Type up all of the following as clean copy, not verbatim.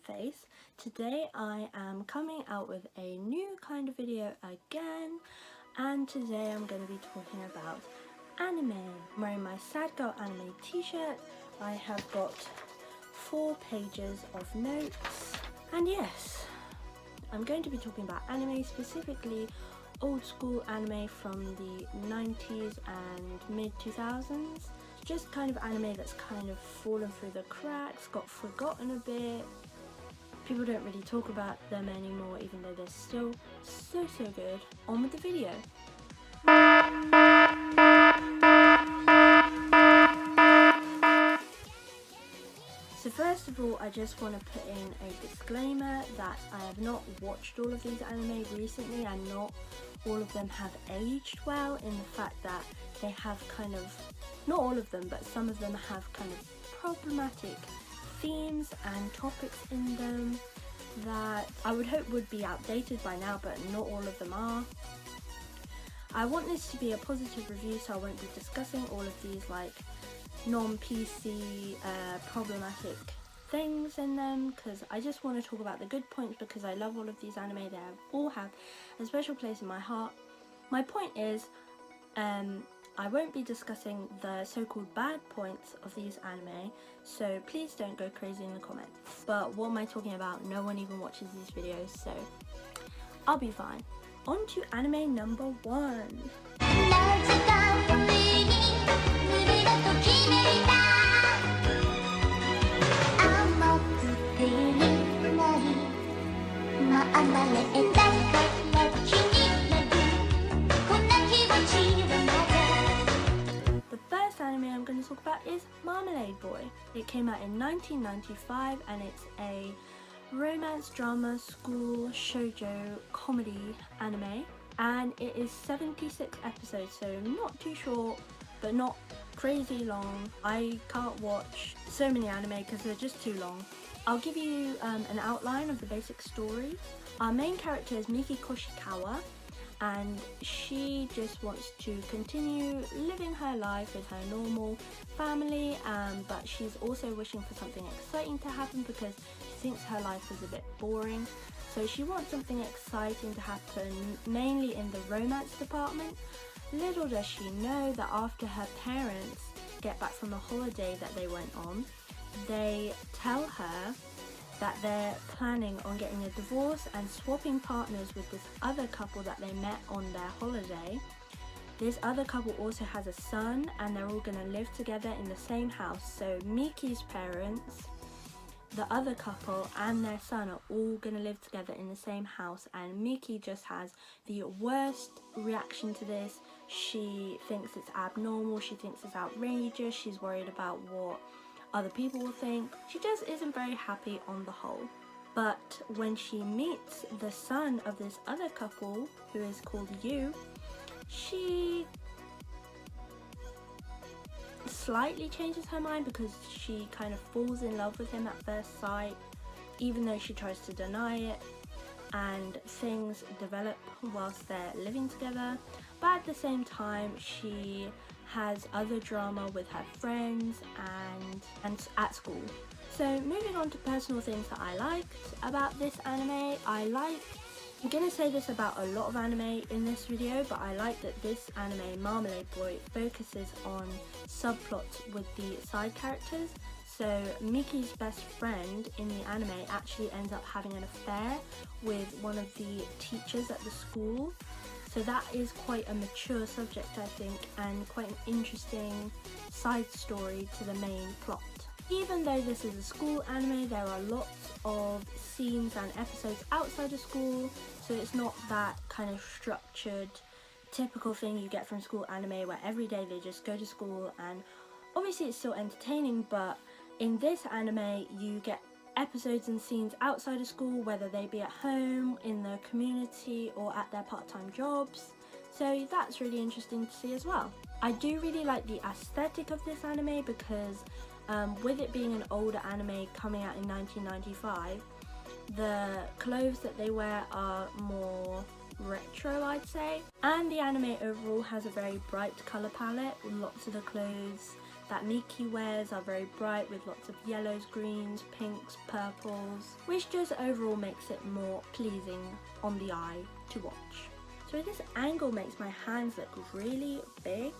face. Today I am coming out with a new kind of video again, and today I'm going to be talking about anime. I'm wearing my Sad Girl anime t-shirt. I have got 4 pages of notes, and yes, I'm going to be talking about anime, specifically old school anime from the 90s and mid 2000s. Just kind of anime that's kind of fallen through the cracks, got forgotten a bit. People don't really talk about them anymore, even though they're still so good. On with the video. So first of all, I just want to put in a disclaimer that I have not watched all of these anime recently, and not all of them have aged well, in the fact that they have kind of, not all of them, but some of them have kind of problematic themes and topics in them that I would hope would be outdated by now, but not all of them are. I want this to be a positive review, so I won't be discussing all of these like non-PC problematic things in them, because I just want to talk about the good points, because I love all of these anime. They all have a special place in my heart. My point is, I won't be discussing the so-called bad points of these anime, so please don't go crazy in the comments. But what am I talking about? No one even watches these videos, so I'll be fine. On to anime number 1. The first anime I'm going to talk about is Marmalade Boy. It came out in 1995, and it's a romance drama school shoujo comedy anime, and it is 76 episodes, so not too short but not crazy long. I can't watch so many anime because they're just too long. I'll give you an outline of the basic story. Our main character is Miki Koshikawa, and she just wants to continue living her life with her normal family, but she's also wishing for something exciting to happen because she thinks her life is a bit boring. So she wants something exciting to happen, mainly in the romance department. Little does she know that after her parents get back from a holiday that they went on, they tell her that they're planning on getting a divorce and swapping partners with this other couple that they met on their holiday. This other couple also has a son, and they're all going to live together in the same house. So Miki's parents, the other couple, and their son are all going to live together in the same house, and Miki just has the worst reaction to this. She thinks it's abnormal, she thinks it's outrageous, she's worried about what other people will think. She just isn't very happy on the whole. But when she meets the son of this other couple, who is called Yu, she slightly changes her mind, because she kind of falls in love with him at first sight, even though she tries to deny it, and things develop whilst they're living together. But at the same time, she has other drama with her friends and at school. So moving on to personal things that I liked about this anime. I'm gonna say this about a lot of anime in this video, but I like that this anime, Marmalade Boy, focuses on subplots with the side characters. So Miki's best friend in the anime actually ends up having an affair with one of the teachers at the school. So that is quite a mature subject, I think, and quite an interesting side story to the main plot. Even though this is a school anime, there are lots of scenes and episodes outside of school, so it's not that kind of structured, typical thing you get from school anime where every day they just go to school, and obviously it's still entertaining, but in this anime you get episodes and scenes outside of school, whether they be at home, in the community, or at their part-time jobs. So that's really interesting to see as well. I do really like the aesthetic of this anime, because with it being an older anime coming out in 1995, the clothes that they wear are more retro, I'd say, and the anime overall has a very bright colour palette. Lots of the clothes that Miki wears are very bright with lots of yellows, greens, pinks, purples, which just overall makes it more pleasing on the eye to watch. So this angle makes my hands look really big.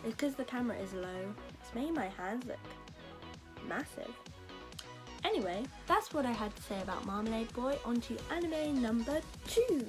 It's because the camera is low. It's making my hands look massive. Anyway, that's what I had to say about Marmalade Boy. On to anime number 2.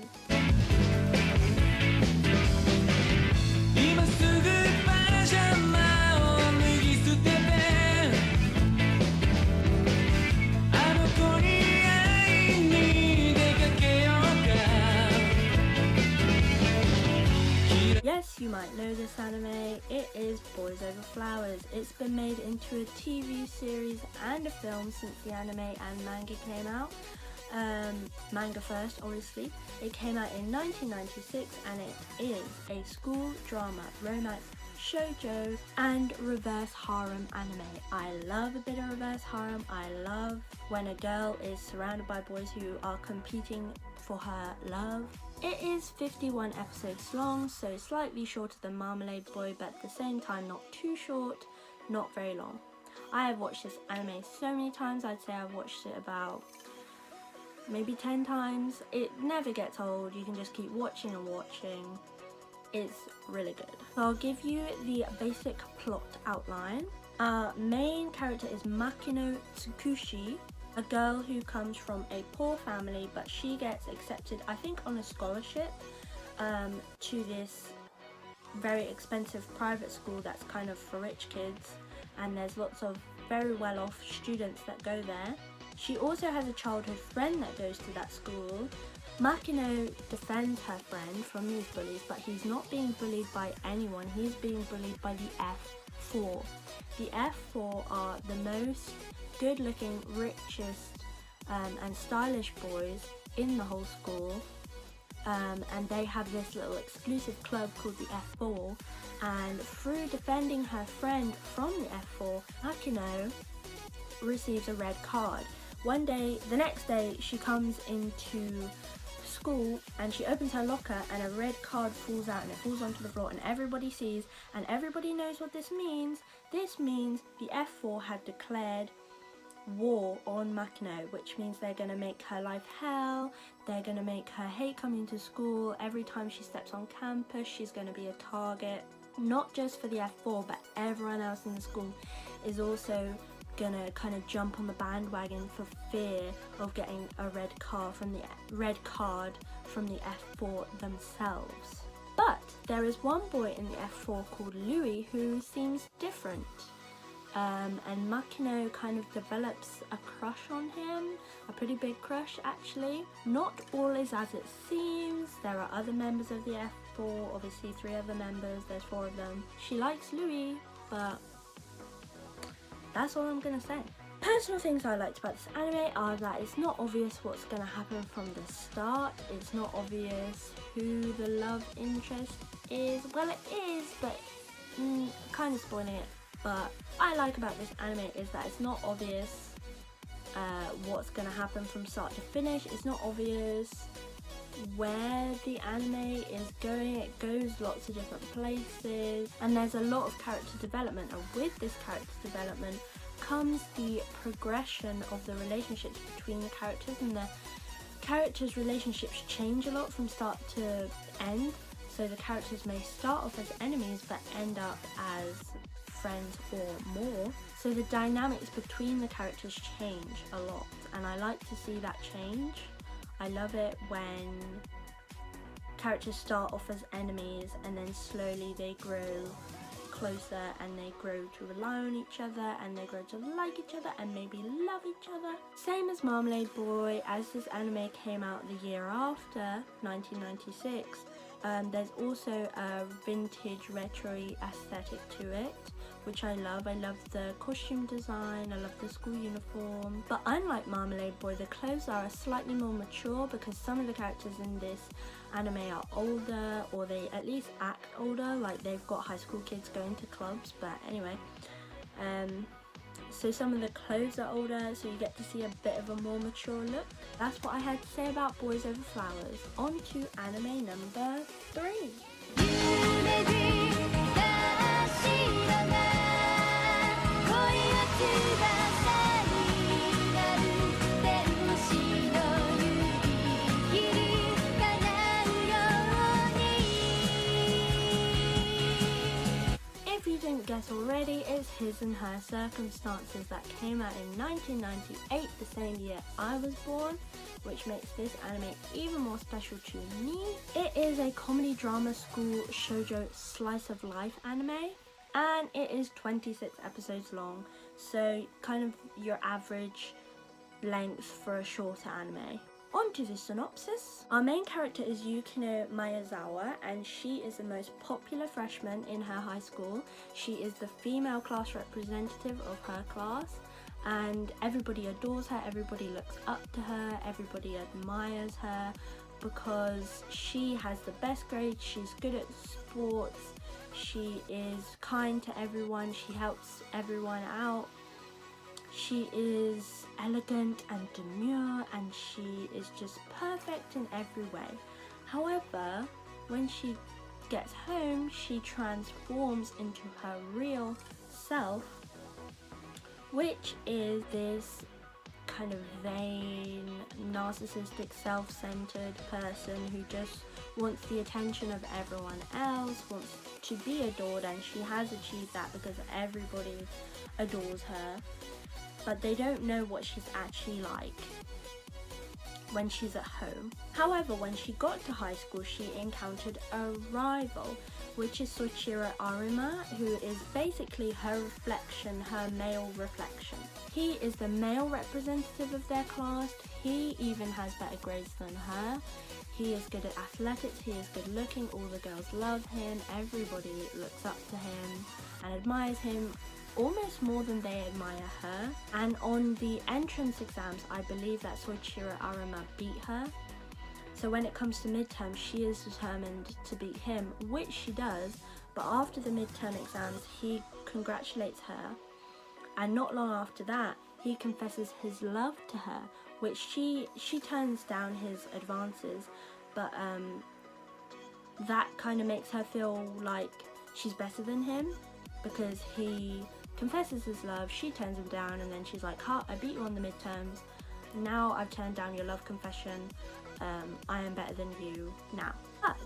Yes, you might know this anime. It is Boys Over Flowers. It's been made into a TV series and a film since the anime and manga came out. Manga first, obviously. It came out in 1996 and it is a school drama, romance, shoujo and reverse harem anime. I love a bit of reverse harem. I love when a girl is surrounded by boys who are competing for her love. It is 51 episodes long, so slightly shorter than Marmalade Boy, but at the same time not too short, not very long. I have watched this anime so many times. I'd say I've watched it about maybe 10 times. It never gets old. You can just keep watching and watching. It's really good. So I'll give you the basic plot outline. Our main character is Makino Tsukushi, a girl who comes from a poor family, but she gets accepted, I think, on a scholarship to this very expensive private school that's kind of for rich kids, and there's lots of very well-off students that go there. She also has a childhood friend that goes to that school. Makino defends her friend from these bullies, but he's not being bullied by anyone. He's being bullied by the F4. The F4 are the most good-looking, richest and stylish boys in the whole school, and they have this little exclusive club called the F4, and through defending her friend from the F4, Makino receives a red card. The next day, she comes into school and she opens her locker and a red card falls out and it falls onto the floor, and everybody sees and everybody knows what this means. This means the F4 have declared war on Makino, which means they're going to make her life hell. They're going to make her hate coming to school. Every time she steps on campus, she's going to be a target. Not just for the F4, but everyone else in the school is also gonna kind of jump on the bandwagon for fear of getting a red card from the F4 themselves. But there is one boy in the F4 called Louis who seems different, and Makino kind of develops a crush on him, a pretty big crush actually. Not all is as it seems. There are other members of the F4, obviously 3 other members, there's 4 of them. She likes Louis, but that's all I'm gonna say. Personal things I liked about this anime are that it's not obvious what's gonna happen from the start. It's not obvious who the love interest is. Well, it is, but kind of spoiling it. But what I like about this anime is that it's not obvious what's gonna happen from start to finish. It's not obvious where the anime is going. It goes lots of different places, and there's a lot of character development, and with this character development comes the progression of the relationships between the characters, and the characters' relationships change a lot from start to end. So the characters may start off as enemies but end up as friends or more. So the dynamics between the characters change a lot, and I like to see that change. I love it when characters start off as enemies and then slowly they grow closer and they grow to rely on each other and they grow to like each other and maybe love each other. Same as Marmalade Boy, as this anime came out the year after, 1996, there's also a vintage retro-y aesthetic to it, which I love. I love the costume design, I love the school uniform. But unlike Marmalade Boy, the clothes are slightly more mature because some of the characters in this anime are older, or they at least act older, like they've got high school kids going to clubs. But anyway, so some of the clothes are older, so you get to see a bit of a more mature look. That's what I had to say about Boys Over Flowers. On to anime number 3. guess already, it's His and Her Circumstances that came out in 1998, the same year I was born, which makes this anime even more special to me. It is a comedy drama school shoujo slice of life anime, and it is 26 episodes long, so kind of your average length for a shorter anime. On to the synopsis. Our main character is Yukino Miyazawa, and she is the most popular freshman in her high school. She is the female class representative of her class, and everybody adores her, everybody looks up to her, everybody admires her because she has the best grades, she's good at sports, she is kind to everyone, she helps everyone out. She is elegant and demure, and she is just perfect in every way. However, when she gets home, she transforms into her real self, which is this kind of vain, narcissistic, self-centered person who just wants the attention of everyone else, wants to be adored, and she has achieved that because everybody adores her. But they don't know what she's actually like when she's at home. However, when she got to high school, she encountered a rival, which is Soichiro Arima, who is basically her reflection, her male reflection. He is the male representative of their class. He even has better grades than her. He is good at athletics, he is good looking, all the girls love him, everybody looks up to him and admires him almost more than they admire her. And on the entrance exams, I believe that Soichiro Arima beat her. So when it comes to midterm, she is determined to beat him, which she does. But after the midterm exams, he congratulates her, and not long after that, he confesses his love to her, which she turns down his advances, but that kind of makes her feel like she's better than him, because he confesses his love, she turns him down, and then she's like, ha, I beat you on the midterms, now I've turned down your love confession, I am better than you now. But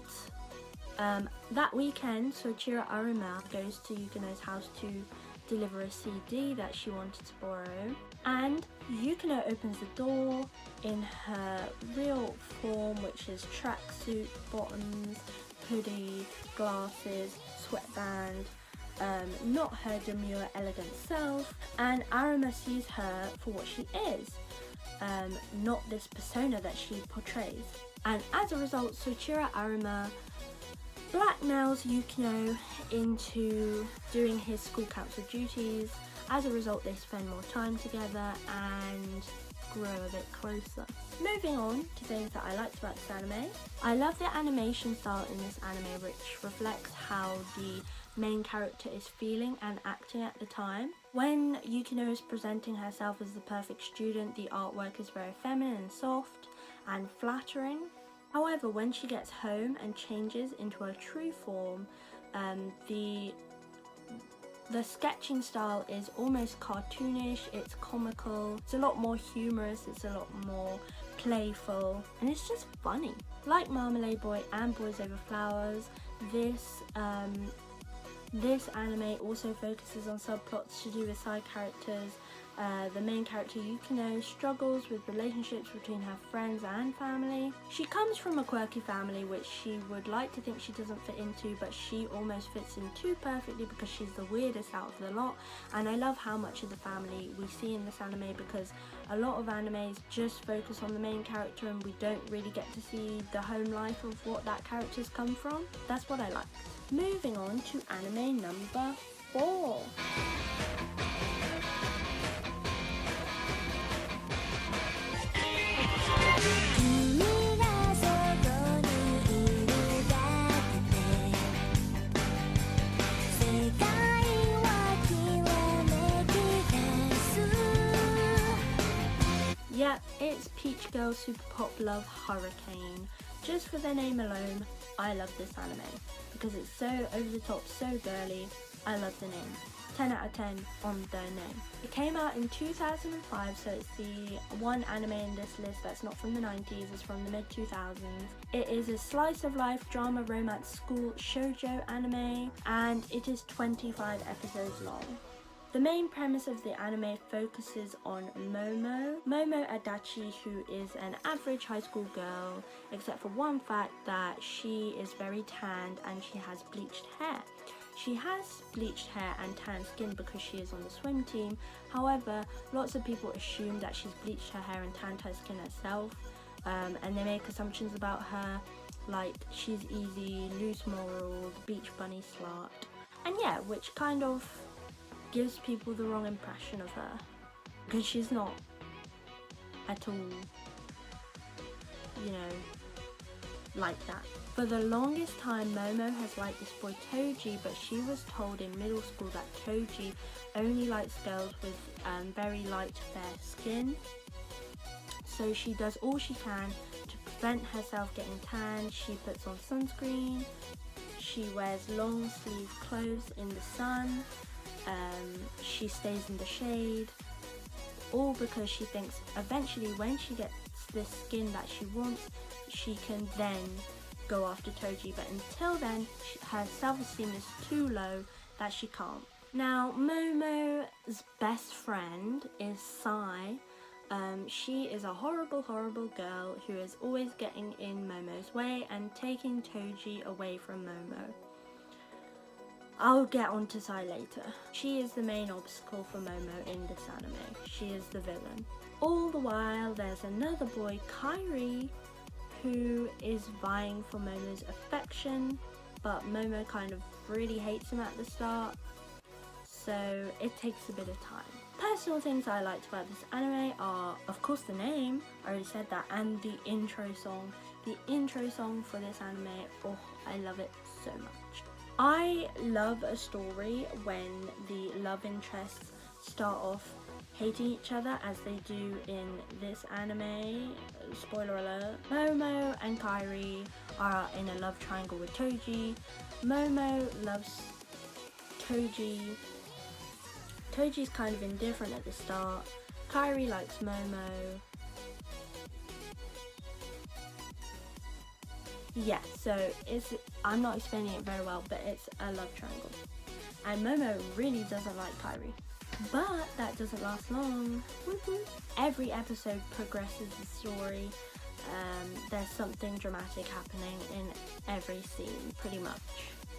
that weekend, Soichiro Arima goes to Yukino's house to deliver a CD that she wanted to borrow, and Yukino opens the door in her real form, which is tracksuit, bottoms, hoodie, glasses, sweatband, not her demure, elegant self, and Arima sees her for what she is, not this persona that she portrays. And as a result, Soichiro Arima blackmails Yukino into doing his school council duties. As a result, they spend more time together and grow a bit closer. Moving on to things that I liked about this anime. I love the animation style in this anime, which reflects how the main character is feeling and acting at the time. When Yukino is presenting herself as the perfect student, the artwork is very feminine and soft and flattering. However, when she gets home and changes into her true form, the sketching style is almost cartoonish, it's comical, it's a lot more humorous, it's a lot more playful, and it's just funny. Like Marmalade Boy and Boys Over Flowers, this anime also focuses on subplots to do with side characters. The main character Yukino struggles with relationships between her friends and family. She comes from a quirky family which she would like to think she doesn't fit into, but she almost fits in too perfectly because she's the weirdest out of the lot. And I love how much of the family we see in this anime, because a lot of animes just focus on the main character and we don't really get to see the home life of what that character's come from. That's what I like. Moving on to anime number 4. Yep, it's Peach Girl Super Pop Love Hurricane. Just for their name alone, I love this anime because it's so over the top, so girly. I love the name. 10 out of 10 on the name. It came out in 2005, so it's the one anime in this list that's not from the 90s, it's from the mid-2000s. It is a slice of life drama romance school shoujo anime, and it is 25 episodes long. The main premise of the anime focuses on Momo Adachi, who is an average high school girl, except for one fact that she is very tanned and she has bleached hair. She has bleached hair and tan skin because she is on the swim team. However, lots of people assume that she's bleached her hair and tanned her skin herself, and they make assumptions about her, like she's easy, loose morals, beach bunny slut, and yeah, which kind of gives people the wrong impression of her, because she's not at all, you know, like that. For the longest time, Momo has liked this boy Toji, but she was told in middle school that Toji only likes girls with very light fair skin. So she does all she can to prevent herself getting tanned. She puts on sunscreen, she wears long sleeve clothes in the sun, she stays in the shade, all because she thinks eventually when she gets the skin that she wants, she can then go after Toji, but until then her self-esteem is too low that she can't. Now Momo's best friend is Sai. She is a horrible girl who is always getting in Momo's way and taking Toji away from Momo. I'll get on to Sai later. She is the main obstacle for Momo in this anime. She is the villain. All the while there's another boy, Kairi, who is vying for Momo's affection, but Momo kind of really hates him at the start, so it takes a bit of time. Personal things I liked about this anime are, of course, the name, I already said that, and the intro song. The intro song for this anime, oh, I love it so much. I love a story when the love interests start off hating each other, as they do in this anime. Spoiler alert. Momo and Kairi are in a love triangle with Toji. Momo loves Toji. Toji's kind of indifferent at the start. Kairi likes Momo. Yeah, so I'm not explaining it very well, but it's a love triangle. And Momo really doesn't like Kairi. But that doesn't last long. Every episode progresses the story. There's something dramatic happening in every scene, pretty much.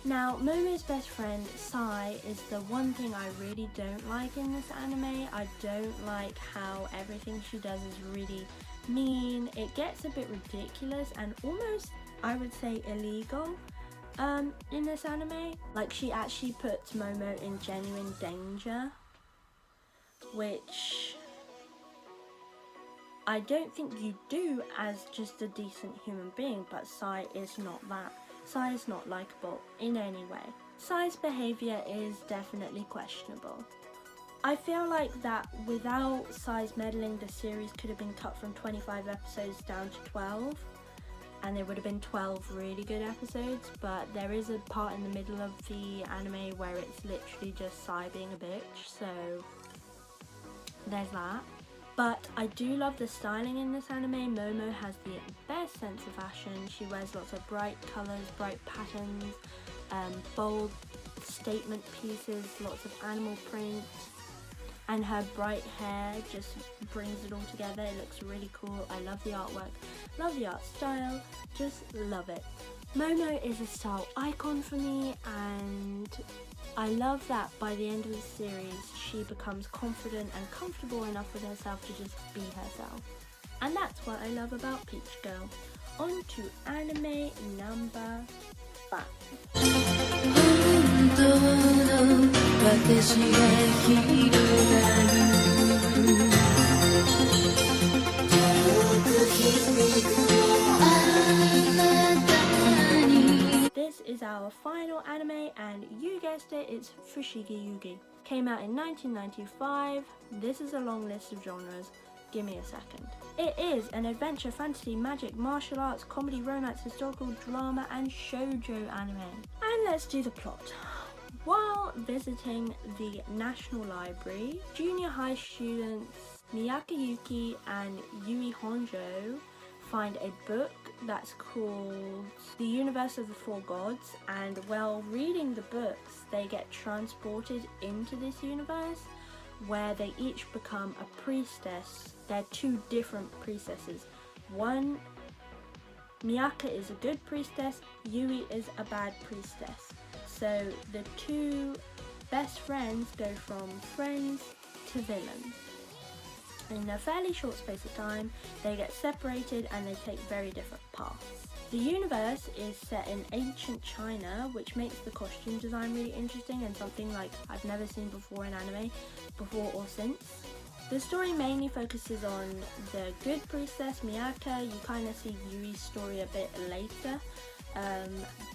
Now, Momo's best friend, Sai, is the one thing I really don't like in this anime. I don't like how everything she does is really mean. It gets a bit ridiculous and almost, I would say, illegal in this anime. Like, she actually puts Momo in genuine danger, which I don't think you do as just a decent human being, but Sai is not that. Sai is not likable in any way. Sai's behaviour is definitely questionable. I feel like that without Sai's meddling, the series could have been cut from 25 episodes down to 12, and there would have been 12 really good episodes, but there is a part in the middle of the anime where it's literally just Sai being a bitch, so there's that. But I do love the styling in this anime. Momo has the best sense of fashion. She wears lots of bright colours, bright patterns, bold statement pieces, lots of animal print, and her bright hair just brings it all together. It looks really cool. I love the artwork, love the art style, just love it. Momo is a style icon for me, and I love that by the end of the series she becomes confident and comfortable enough with herself to just be herself. And that's what I love about Peach Girl. On to anime number 5. This is our final anime, and you guessed it, it's Fushikiyugi. Came out in 1995. This is a long list of genres. Give me a second. It is an adventure, fantasy, magic, martial arts, comedy, romance, historical drama, and shoujo anime. And let's do the plot. While visiting the National Library, junior high students Miyake Yuki and Yui Honjo find a book that's called The Universe of the Four Gods, and while reading the books they get transported into this universe where they each become a priestess. They're two different priestesses. One, Miyake is a good priestess, Yui is a bad priestess. So the two best friends go from friends to villains. In a fairly short space of time, they get separated and they take very different paths. The universe is set in ancient China, which makes the costume design really interesting and something like I've never seen before in anime, before or since. The story mainly focuses on the good priestess Miyake. You kind of see Yui's story a bit later,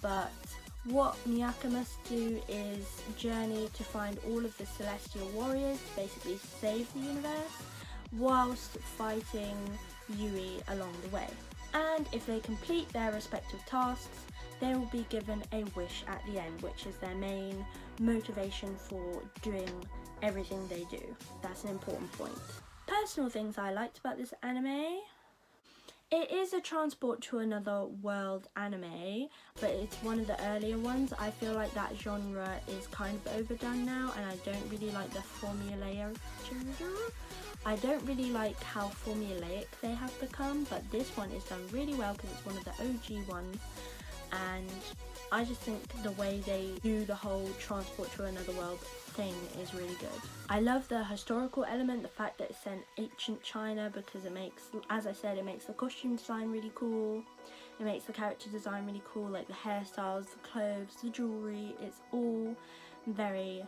but what Miyake must do is journey to find all of the celestial warriors to basically save the universe, whilst fighting Yui along the way. And if they complete their respective tasks, they will be given a wish at the end, which is their main motivation for doing everything they do. That's an important point. Personal things I liked about this anime. It is a transport to another world anime, but it's one of the earlier ones. I feel like that genre is kind of overdone now, and I don't really like the formulaic. I don't really like how formulaic they have become, but this one is done really well because it's one of the OG ones, and I just think the way they do the whole transport to another world thing is really good. I love the historical element, the fact that it's in ancient China, because it makes, as I said, it makes the costume design really cool. It makes the character design really cool, like the hairstyles, the clothes, the jewelry. It's all very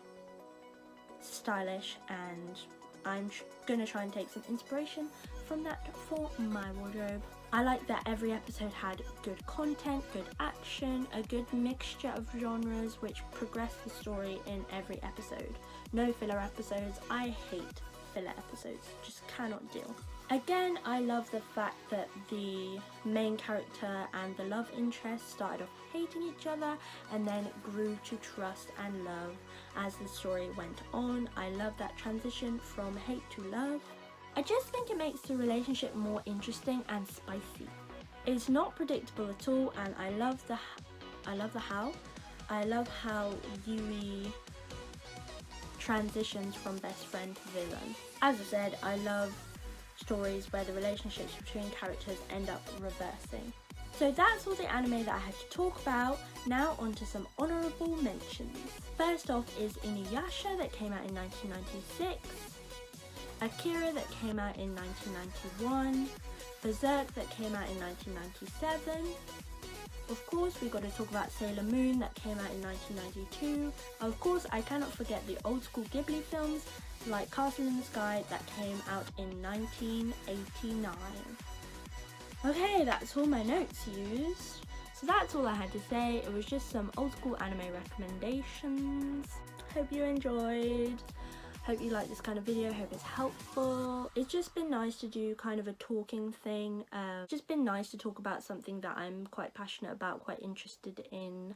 stylish, and I'm gonna try and take some inspiration from that for my wardrobe. I like that every episode had good content, good action, a good mixture of genres which progressed the story in every episode. No filler episodes. I hate filler episodes, just cannot deal. Again, I love the fact that the main character and the love interest started off hating each other and then grew to trust and love as the story went on. I love that transition from hate to love. I just think it makes the relationship more interesting and spicy. It's not predictable at all, and I love how Yui transitions from best friend to villain. As I said, I love stories where the relationships between characters end up reversing. So that's all the anime that I had to talk about. Now on to some honourable mentions. First off is Inuyasha, that came out in 1996. Akira, that came out in 1991, Berserk, that came out in 1997. Of course, we got to talk about Sailor Moon, that came out in 1992. Of course, I cannot forget the old school Ghibli films like Castle in the Sky, that came out in 1989. Okay, that's all my notes used. So that's all I had to say. It was just some old school anime recommendations. Hope you enjoyed. Hope you like this kind of video, hope it's helpful. It's just been nice to do kind of a talking thing. Just been nice to talk about something that I'm quite passionate about, quite interested in.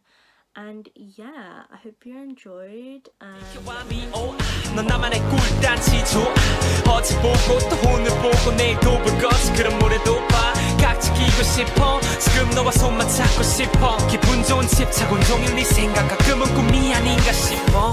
And yeah, I hope you enjoyed. 넌 나만의 꿀단지죠. 어제 보고 또 오늘 보고 내일도 볼 거지. 그럼 모레도 봐. 각자 끼고 싶어. 지금 너와 손만 잡고 싶어. 기분 좋은 집착 온종일 네 생각 가끔은 꿈이 아닌가 싶어.